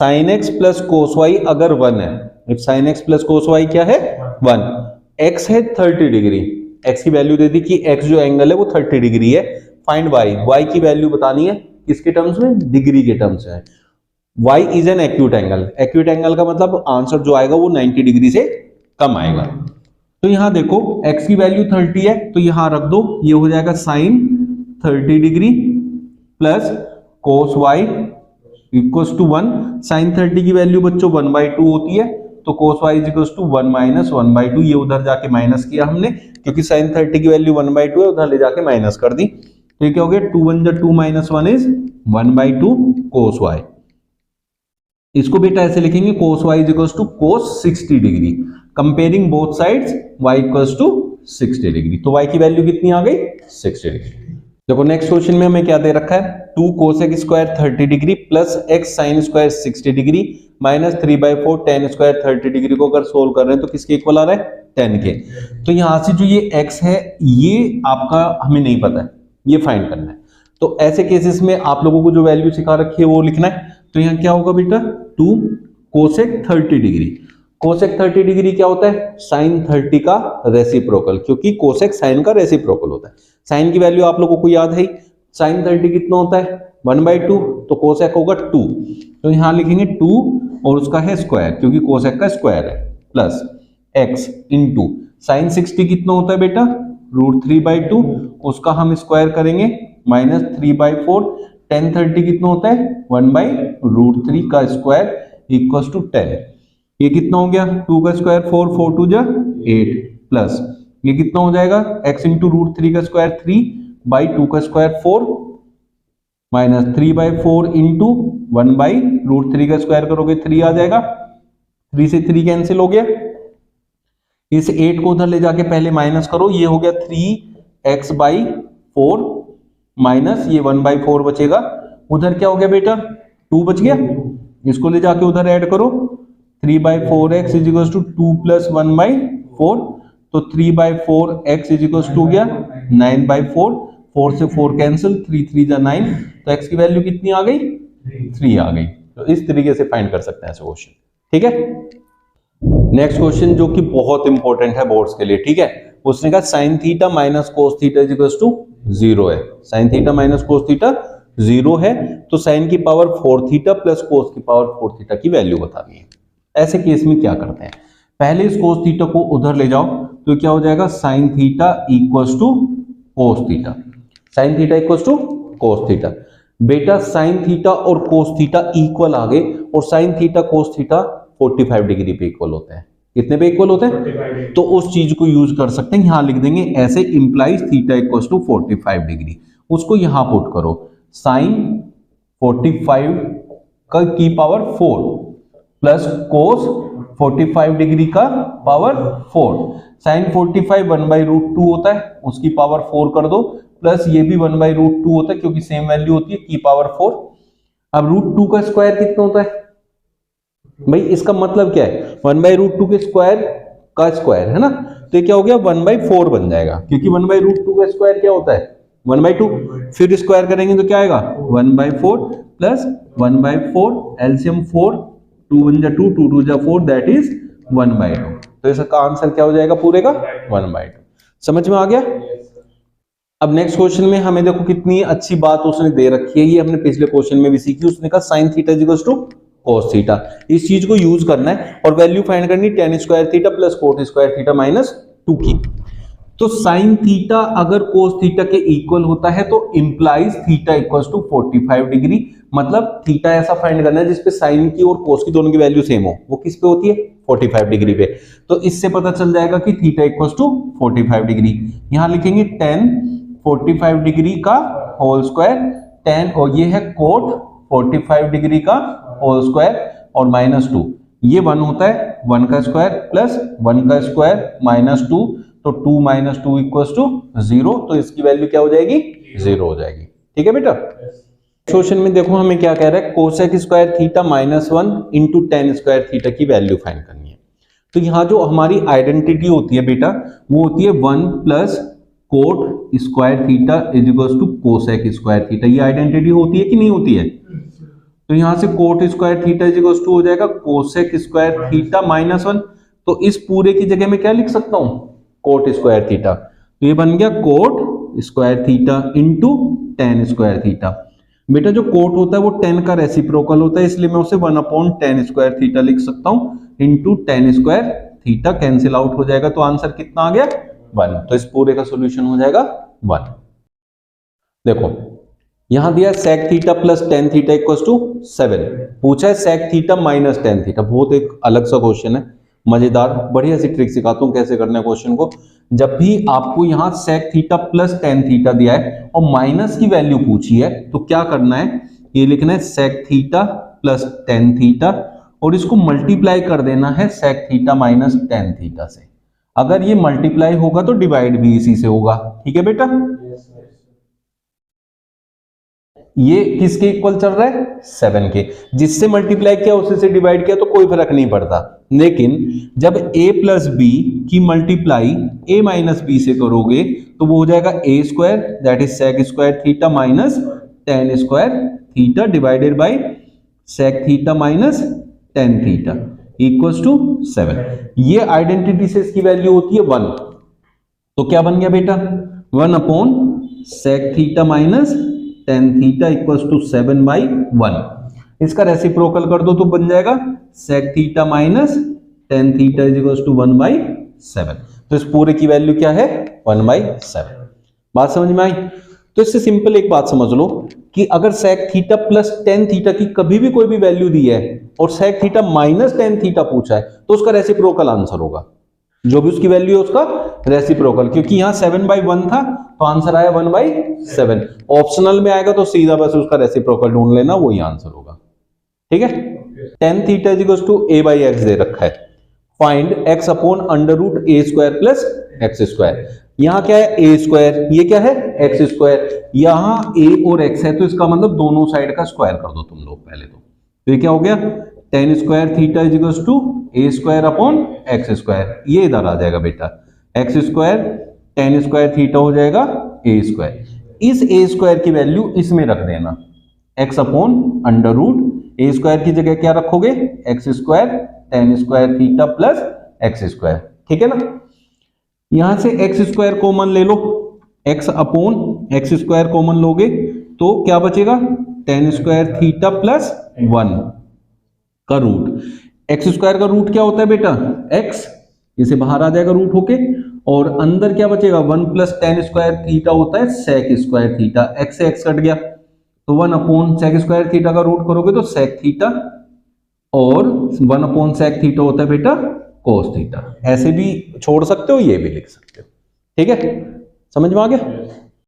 Sign x plus cos y अगर 1 है, if sine x plus cos y क्या है 1, एक्स है 30 डिग्री, एक्स की वैल्यू दे दी कि एक्स जो एंगल है वो 30 डिग्री है, फाइंड वाई, वाई की वैल्यू बतानी है किसके टर्म्स में, डिग्री के टर्म्स में। Y is an acute angle, acute angle का मतलब आंसर जो आएगा वो 90 डिग्री से कम आएगा। तो यहां देखो x की वैल्यू 30 है तो यहां रख दो, ये हो जाएगा sine 30 degree plus cos y equals to 1। Sine 30 की वैल्यू बच्चों 1/2 होती है, तो cos y is equals to 1 minus 1/2, ये उधर जाके माइनस किया हमने क्योंकि साइन 30 की वैल्यू 1/2 है, उधर ले जाके माइनस कर दी, तो ये क्या हो गया 2 1 जा 2 माइनस 1 इज 1/2 कोस y। इसको बेटा ऐसे लिखेंगे cos y is equals to cos 60 degree, comparing both sides y equals to 60 degree, तो y की वैल्यू कितनी आ गई 60 डिग्री। देखो नेक्स्ट क्वेश्चन में हमें क्या दे रखा है, 2 cosec square 30 degree plus x sine square 60 degree minus 3/4 tan square 30 degree को अगर सोल्व कर रहे हैं तो किसके इक्वल आ रहा है 10 के। तो यहां से जो ये x है ये आपका हमें नहीं पता है, ये फाइंड करना है, तो ऐसे केसेस में आप लोगों को जो वैल्यू सिखा रखी है वो लिखना है। तो यहाँ क्या होगा बेटा 2 कोसेक 30 डिग्री, कोसेक 30 डिग्री क्या होता है साइन 30 का रेसिप्रोकल, क्योंकि कोसेक साइन का रेसिप्रोकल होता है। साइन की वैल्यू आप लोगों को याद है, साइन 30 कितना होता है 1/2, तो कोसेक होगा 2, तो यहां लिखेंगे 2 और उसका है स्क्वायर क्योंकि कोसेक का स्क्वायर है, प्लस x इंटू साइन 60 कितना होता है बेटा √3/2, उसका हम स्क्वायर करेंगे माइनस 3/4, tan 30 कितना होता है 1/√3 का स्क्वायर इक्वल्स टू 10, ये कितना हो गया 2 का स्क्वायर 4, 4 2 जा 8, प्लस ये कितना हो जाएगा x इंटू √3 का स्क्वायर 3/2 का स्क्वायर 4 माइनस 3/4 इंटू 1/√3 का स्क्वायर करोगे 3 आ जाएगा, 3 से 3 कैंसिल हो गया, इस 8 को उधर ले जाके पहले माइनस करो, ये हो गया 3x/4 माइनस ये 1/4 बचेगा, उधर क्या हो गया बेटा 2 बच गया, इसको ले जाके उधर ऐड करो 3/4x is equals to 2 plus 1/4, तो 3/4x इज इक्वल्स टू गया 9/4, 4 से 4 कैंसिल, 3 3 जा 9, तो x की वैल्यू कितनी आ गई 3 आ गई। तो इस तरीके से फाइंड कर सकते हैं ऐसे क्वेश्चन, ठीक है। नेक्स्ट क्वेश्चन जो कि बहुत इंपॉर्टेंट है बोर्ड्स के लिए, ठीक है, उसने कहा sine theta minus cos theta is equals to 0 है, sine theta minus cos theta 0 है, तो साइन की पावर 4 थीटा प्लस कोस की पावर 4 थीटा की वैल्यू बतानी है। ऐसे केस में क्या करते हैं, पहले इस कोस थीटा को उधर ले जाओ तो क्या हो जाएगा sine theta equals to cos theta, sine theta equals to cos theta. बेटा साइन थीटा और कोस थीटा इक्वल आ गए, और sine theta cos theta 45 degree पे इक्वल होते हैं, कितने पे इक्वल होते हैं, तो उस चीज को यूज कर सकते हैं, यहां लिख देंगे ऐसे implies theta equals to 45 degree, उसको यहां पुट करो साइन 45 का की पावर 4 प्लस कोस 45 डिग्री का पावर 4, साइन 45 1/√2 होता है, उसकी पावर 4 कर दो, प्लस ये भी 1/√2 होता है क्योंकि सेम वैल्यू होती है की पावर 4। अब √2 का स्क्वायर कितना होता है भाई, इसका मतलब क्या है 1/√2 के स्क्वायर का स्क्वायर है ना, तो ये क्या हो गया 1/4 बन जाएगा, क्योंकि 1/√2 का स्क्वायर क्या होता है 1/2, फिर स्क्वायर करेंगे तो क्या आएगा 1/4 प्लस 1/4 एलसीएम 4, 2 1 जा 2, 2 2 जा 4, दैट इज 1/2, तो इसका आंसर क्या हो जाएगा पूरे का 1/2। समझ में आ गया। अब नेक्स्ट क्वेश्चन में हमें देखो कितनी अच्छी बात उसने दे रखी है, ये हमने पिछले क्वेश्चन में भी सीखी, उसने कहा sine theta is equals to cos theta, इस चीज को यूज करना है और वैल्यू फाइंड करनी tan square theta plus cot square theta minus 2 की। तो साइन थीटा अगर कोस थीटा के इक्वल होता है तो implies theta equals to 45 degree, मतलब थीटा ऐसा फाइंड करना है जिसपे साइन की और कोस की दोनों की वैल्यू सेम हो, वो किस पे होती है 45 डिग्री पे, तो इससे पता चल जाएगा कि थीटा इक्वल्स टू 45 डिग्री। यहां लिखेंगे tan 45 डिग्री का होल स्क्वायर, tan और ये है कोट 45 डिग्री का होल स्क्वायर और माइनस 2, ये 1 होता है 1 का स्क्वायर प्लस 1 का स्क्वायर माइनस 2, तो 2 माइनस 2 इक्वल्स टू 0, तो इसकी वैल्यू क्या हो जाएगी 0 हो जाएगी, ठीक है बेटा। क्वेश्चन में देखो हमें क्या कह रहा है, cosec square theta -1 into tan square theta की वैल्यू फाइंड करनी है। तो यहाँ जो हमारी आइडेंटिटी होती है बेटा वो होती है 1 plus cot square theta is equals to cosec square theta, ये आइडेंटिटी होती है कि नहीं होती है। तो यहां से cot square theta is equal to हो जाएगा कोसेक स्क्वायर थीटा माइनस 1। तो इस पूरे की जगह में क्या लिख सकता हूं, कोट स्क्वायर थीटा। तो ये बन गया coat square theta into ten square theta. बेटा जो कोट होता है वो टेन का रेसिप्रोकल होता है, इसलिए मैं उसे 1/10 स्क्वायर थीटा लिख सकता हूं into ten square theta. Cancel out हो जाएगा तो आंसर कितना आ गया 1। तो इस पूरे का सोल्यूशन हो जाएगा 1। देखो यहां दिया sec theta plus tan theta equal to 7। पूछा है sec theta minus tan theta. बहुत एक अलग सा क्वेश्चन है, मजेदार, बढ़िया सी ट्रिक सिखाता हूं कैसे करना है क्वेश्चन को। जब भी आपको यहां sec theta plus tan theta दिया है और माइनस की वैल्यू पूछी है तो क्या करना है, ये लिखना है sec theta plus tan theta और इसको मल्टीप्लाई कर देना है sec theta minus tan theta से। अगर ये मल्टीप्लाई होगा तो डिवाइड भी इसी से होगा। ठीक है बेटा, ये किसके इक्वल चल रहा है 7 के। जिससे मल्टीप्लाई किया उसी से डिवाइड किया तो कोई फर्क नहीं पड़ता। लेकिन जब a प्लस बी की मल्टीप्लाई a माइनस बी से करोगे तो वो हो जाएगा a square that is sec square theta minus tan square theta divided by sec theta minus tan theta equals to 7। ये आइडेंटिटी से इसकी वैल्यू होती है 1। तो क्या बन गया बेटा 1/, sec theta minus tan theta equals to 7/1। इसका रेसिप्रोकल कर दो तो बन जाएगा sec theta minus tan theta is equals to 1/7। तो इस पूरे की वैल्यू क्या है 1/7। बात समझ में आई। तो इससे सिंपल एक बात समझ लो कि अगर sec theta plus tan theta की कभी भी कोई भी वैल्यू दी है और sec theta minus tan theta पूछा है तो उसका रेसिप्रोकल आंसर होगा। जो भी उसकी वैल्यू है उसका रेसिप्रोकल, क्योंकि यहां 7/1 था तो आंसर आया 1/7। ऑप्शनल में आएगा तो सीधा बस उसका रेसिप्रोकल ढूंढ लेना, वही आंसर होगा। ठीक है, tan theta is equal to a/x दे रखा है। Find x upon under root a square plus x square. यहां क्या है a स्क्वायर, ये क्या है x स्क्वायर। यहां a और x है तो इसका मतलब दोनों साइड का स्क्वायर कर दो तुम लोग पहले तो ये क्या हो गया tan square theta is equal to a square upon x square. ये इधर आ जाएगा बेटा x square tan square theta हो जाएगा a स्क्वायर। इस a स्क्वायर की वैल्यू इसमें रख देना x upon under root a square की जगह क्या रखोगे x square tan square theta plus x square. ठीक है ना, यहां से एक्स स्क्वायर कॉमन ले लो, x upon x square common लोगे तो क्या बचेगा टेन स्क्वायर थीटा प्लस 1 का रूट। एक्स स्क्वायर का रूट क्या होता है बेटा x, इसे बाहर आ जाएगा रूट होके और अंदर क्या बचेगा 1 प्लस टेन स्क्वायर थीटा होता है सेक स्क्वायर थीटा। x से x कट गया तो 1 अपॉन सेक स्क्वायर थीटा का रूट करोगे तो सेक थीटा और 1 अपॉन सेक थीटा होता है बेटा कोस थीटा। ऐसे भी छोड़ सकते हो, ये भी लिख सकते हो। ठीक है, समझ में आ गया।